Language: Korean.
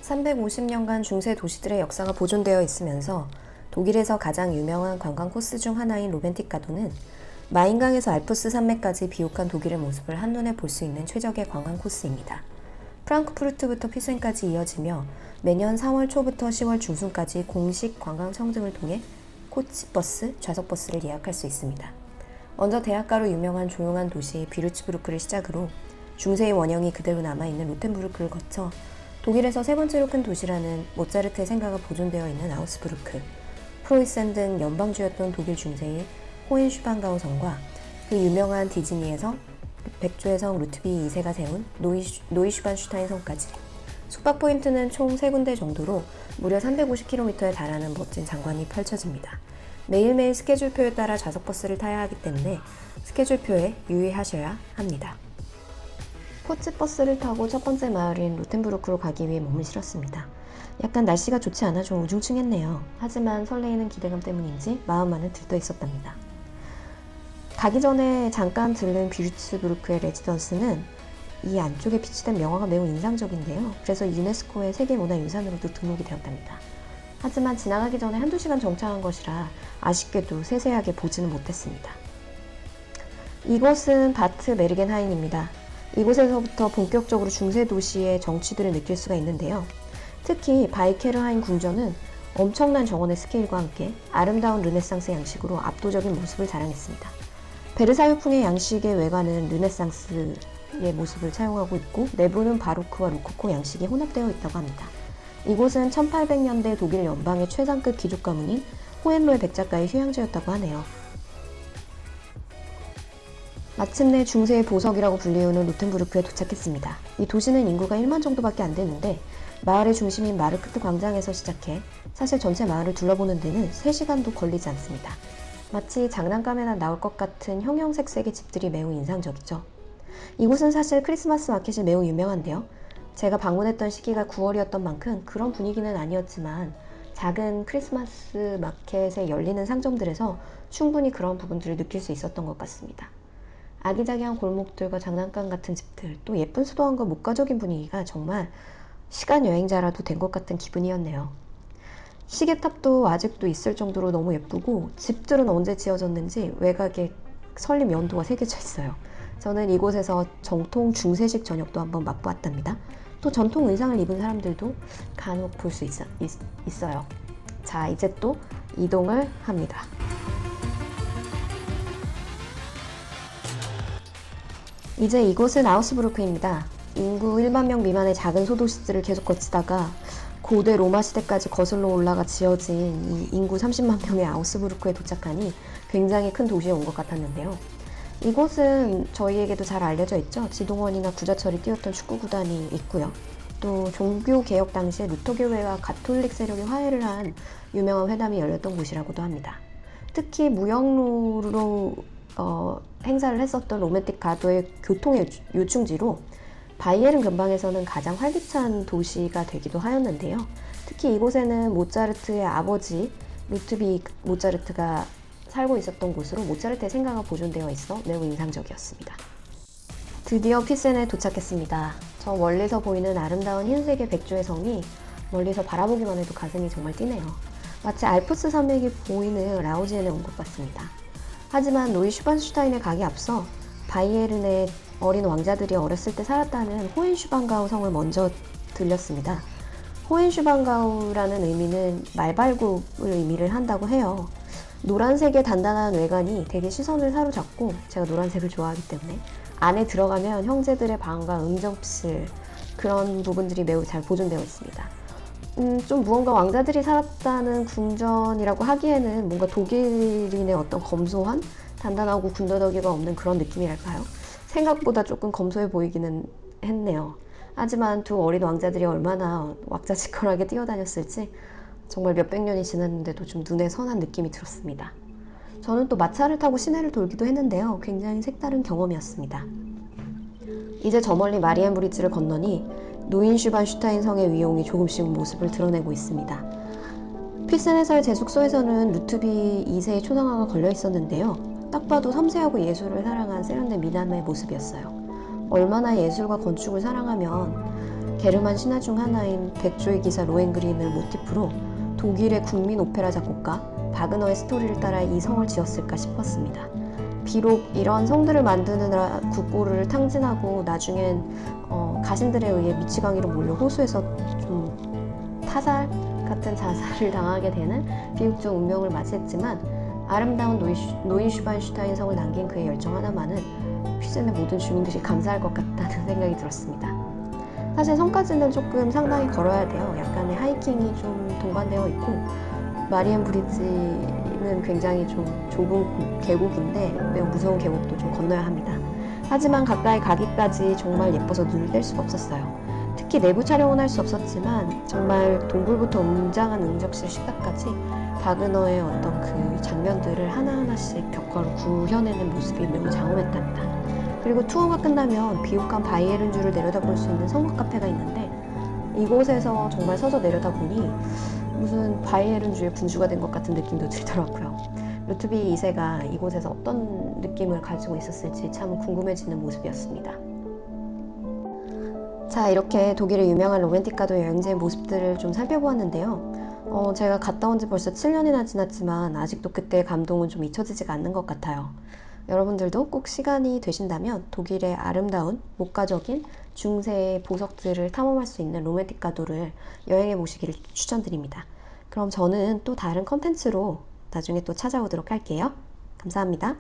350년간 중세 도시들의 역사가 보존되어 있으면서 독일에서 가장 유명한 관광 코스 중 하나인 로벤틱 가도는 마인강에서 알프스 산맥까지 비옥한 독일의 모습을 한눈에 볼 수 있는 최적의 관광 코스입니다. 프랑크푸르트부터 피센까지 이어지며 매년 4월 초부터 10월 중순까지 공식 관광 청증을 통해 코치버스, 좌석버스를 예약할 수 있습니다. 먼저 대학가로 유명한 조용한 도시 비르츠부르크를 시작으로 중세의 원형이 그대로 남아있는 로텐부르크를 거쳐 독일에서 세 번째로 큰 도시라는 모차르트의 생가가 보존되어 있는 아우스부르크, 프로이센 등 연방주였던 독일 중세의 호헨슈반가우 성과 그 유명한 디즈니에서 백조의 성 루트비 2세가 세운 노이슈반슈타인 성까지 숙박 포인트는 총 3군데 정도로 무려 350km에 달하는 멋진 장관이 펼쳐집니다. 매일매일 스케줄표에 따라 좌석버스를 타야 하기 때문에 스케줄표에 유의하셔야 합니다. 코치버스를 타고 첫 번째 마을인 로텐부르크로 가기 위해 몸을 실었습니다. 약간 날씨가 좋지 않아 좀 우중충했네요. 하지만 설레이는 기대감 때문인지 마음만은 들떠 있었답니다. 가기 전에 잠깐 들른 비르츠부르크의 레지던스는 이 안쪽에 비치된 명화가 매우 인상적인데요. 그래서 유네스코의 세계문화유산으로도 등록이 되었답니다. 하지만 지나가기 전에 한두 시간 정차한 것이라 아쉽게도 세세하게 보지는 못했습니다. 이곳은 바트 메르겐하인입니다. 이곳에서부터 본격적으로 중세 도시의 정취들을 느낄 수가 있는데요. 특히 바이케르하인 궁전은 엄청난 정원의 스케일과 함께 아름다운 르네상스 양식으로 압도적인 모습을 자랑했습니다. 베르사유풍의 양식의 외관은 르네상스의 모습을 차용하고 있고 내부는 바로크와 로코코 양식이 혼합되어 있다고 합니다. 이곳은 1800년대 독일 연방의 최상급 귀족 가문인 호헨로의 백작가의 휴양지였다고 하네요. 마침내 중세의 보석이라고 불리우는 로텐부르크에 도착했습니다. 이 도시는 인구가 1만 정도밖에 안 되는데 마을의 중심인 마르크트 광장에서 시작해 사실 전체 마을을 둘러보는 데는 3시간도 걸리지 않습니다. 마치 장난감에나 나올 것 같은 형형색색의 집들이 매우 인상적이죠. 이곳은 사실 크리스마스 마켓이 매우 유명한데요. 제가 방문했던 시기가 9월이었던 만큼 그런 분위기는 아니었지만 작은 크리스마스 마켓에 열리는 상점들에서 충분히 그런 부분들을 느낄 수 있었던 것 같습니다. 아기자기한 골목들과 장난감 같은 집들, 또 예쁜 수도원과 목가적인 분위기가 정말 시간 여행자라도 된 것 같은 기분이었네요. 시계탑도 아직도 있을 정도로 너무 예쁘고 집들은 언제 지어졌는지 외곽에 설립 연도가 새겨져 있어요. 저는 이곳에서 정통 중세식 저녁도 한번 맛보았답니다. 또 전통 의상을 입은 사람들도 간혹 볼 수 있어요. 자, 이제 또 이동을 합니다. 이제 이곳은 아우스부르크입니다. 인구 1만 명 미만의 작은 소도시들을 계속 거치다가 고대 로마 시대까지 거슬러 올라가 지어진 이 인구 30만 명의 아우스부르크에 도착하니 굉장히 큰 도시에 온 것 같았는데요. 이곳은 저희에게도 잘 알려져 있죠. 지동원이나 구자철이 뛰었던 축구구단이 있고요. 또 종교개혁 당시에 루터교회와 가톨릭 세력이 화해를 한 유명한 회담이 열렸던 곳이라고도 합니다. 특히 무역로로 행사를 했었던 로맨틱 가도의 교통의 요충지로 바이에른 근방에서는 가장 활기찬 도시가 되기도 하였는데요. 특히 이곳에는 모차르트의 아버지 루트비 모차르트가 살고 있었던 곳으로 모차르트의 생가가 보존되어 있어 매우 인상적이었습니다. 드디어 피센에 도착했습니다. 저 멀리서 보이는 아름다운 흰색의 백조의 성이 멀리서 바라보기만 해도 가슴이 정말 뛰네요. 마치 알프스 산맥이 보이는 라우지엔에 온 것 같습니다. 하지만 노이슈반슈타인에 가기 앞서 바이에른의 어린 왕자들이 어렸을 때 살았다는 호헨슈반가우 성을 먼저 들렸습니다. 호헨슈반가우라는 의미는 말발굽을 의미를 한다고 해요. 노란색의 단단한 외관이 되게 시선을 사로잡고 제가 노란색을 좋아하기 때문에 안에 들어가면 형제들의 방과 응접실 그런 부분들이 매우 잘 보존되어 있습니다. 좀 무언가 왕자들이 살았다는 궁전이라고 하기에는 뭔가 독일인의 어떤 검소한 단단하고 군더더기가 없는 그런 느낌이랄까요? 생각보다 조금 검소해 보이기는 했네요. 하지만 두 어린 왕자들이 얼마나 왁자지껄하게 뛰어다녔을지 정말 몇백 년이 지났는데도 좀 눈에 선한 느낌이 들었습니다. 저는 또 마차를 타고 시내를 돌기도 했는데요. 굉장히 색다른 경험이었습니다. 이제 저 멀리 마리엔 브리지를 건너니 노인슈반슈타인 성의 위용이 조금씩 모습을 드러내고 있습니다. 피센에서의 제 숙소에서는 루트비 2세의 초상화가 걸려 있었는데요. 딱 봐도 섬세하고 예술을 사랑한 세련된 미남의 모습이었어요. 얼마나 예술과 건축을 사랑하면 게르만 신화 중 하나인 백조의 기사 로헨그린을 모티프로 독일의 국민 오페라 작곡가 바그너의 스토리를 따라 이 성을 지었을까 싶었습니다. 비록 이런 성들을 만드느라 국고를 탕진하고 나중엔 가신들에 의해 미치광이로 몰려 호수에서 좀 타살 같은 자살을 당하게 되는 비극적 운명을 맞이했지만 아름다운 노인슈바인슈타인 성을 남긴 그의 열정 하나만은 휘젠의 모든 주민들이 감사할 것 같다는 생각이 들었습니다. 사실 성까지는 조금 상당히 걸어야 돼요. 약간의 하이킹이 좀 동반되어 있고 마리엔 브리지는 굉장히 좀 좁은 계곡인데 매우 무서운 계곡도 좀 건너야 합니다. 하지만 가까이 가기까지 정말 예뻐서 눈을 뗄 수가 없었어요. 특히 내부 촬영은 할 수 없었지만 정말 동굴부터 웅장한 응접실 식탁까지 바그너의 어떤 그 장면들을 하나하나씩 벽화로 구현해낸 모습이 매우 장엄했답니다. 그리고 투어가 끝나면 비옥한 바이에른주를 내려다볼 수 있는 성곽 카페가 있는데 이곳에서 정말 서서 내려다보니 무슨 바이에른주의 분주가 된 것 같은 느낌도 들더라고요. 루트비 2세가 이곳에서 어떤 느낌을 가지고 있었을지 참 궁금해지는 모습이었습니다. 자, 이렇게 독일의 유명한 로맨틱 가도 여행지의 모습들을 좀 살펴보았는데요. 제가 갔다 온 지 벌써 7년이나 지났지만 아직도 그때의 감동은 좀 잊혀지지가 않는 것 같아요. 여러분들도 꼭 시간이 되신다면 독일의 아름다운 목가적인 중세의 보석들을 탐험할 수 있는 로맨틱 가도를 여행해 보시기를 추천드립니다. 그럼 저는 또 다른 컨텐츠로 나중에 또 찾아오도록 할게요. 감사합니다.